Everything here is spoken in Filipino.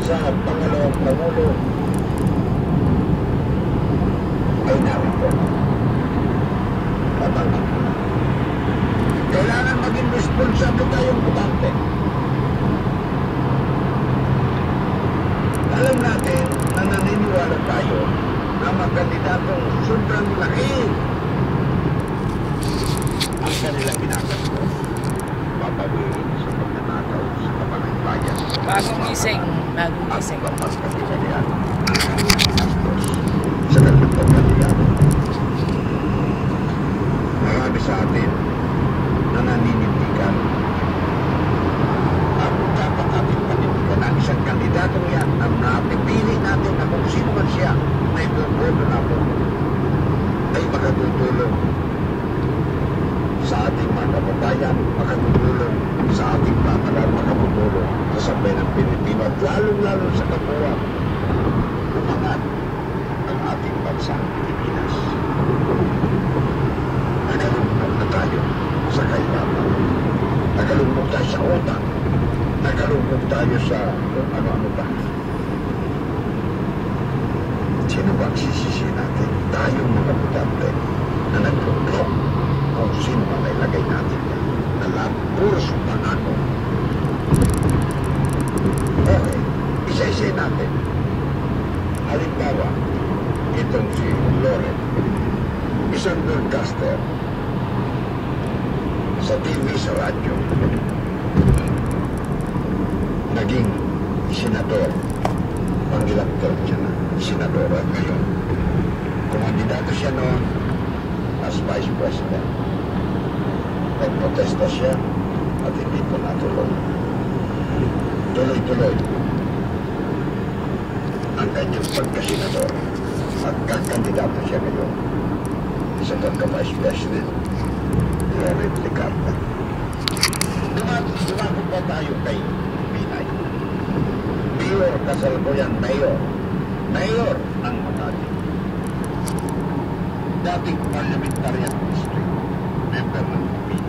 sa pangalawang Pangulo ay narito. Pabanggit ko na. Kailangan maging responsable tayong butante. Alam natin na naniniwala tayo na mga kandidatong sobrang laki ang kanilang ginagawa. Papawiin sa pagkatakaw sa kapalang bayan. Bagong gising. Bagong gising. At papas kasi sa liyan. Sa kanilang pagkandidato. Marami sa atin na naninindigan. At dapat ating panindigan ang isang kandidatong yan ang napipili natin na kung sino man siya na ibuboto natin ay makatutulong sa ating mga kababayan, makatutulong sa ating pamalan, makatutulong sa sabay ng Pilipino at lalong-lalo sa kapwa umangat ang ating bansang Pilipinas. Nagalungkot na tayo sa kahirapan. Nagalungkot tayo sa utang. Nagalungkot tayo sa kung ano-ano ba. Sino ba ang sisisi natin? Tayong mga butante na nagluklok kung sino man ay lagay natin yan. Alam, puros pangako. Okay, isa-isay natin. Halimbawa, itong si Loren, isang broadcaster sa TV, sa radyo, naging senador. Pangilang term siya na senador at ngayon. Kumandidato siya noon as Vice President. Nagprotesta siya at hindi ko natuloy. Tuloy-tuloy ang kanyang pagkasenador at kakandidato siya ngayon sa pagka-Vice President. Loren Legarda. Dumago pa tayo kay Binay. Mayor kasalukuyan, Mayor ng Makati. Dating parliamentarian district, member ng Makati.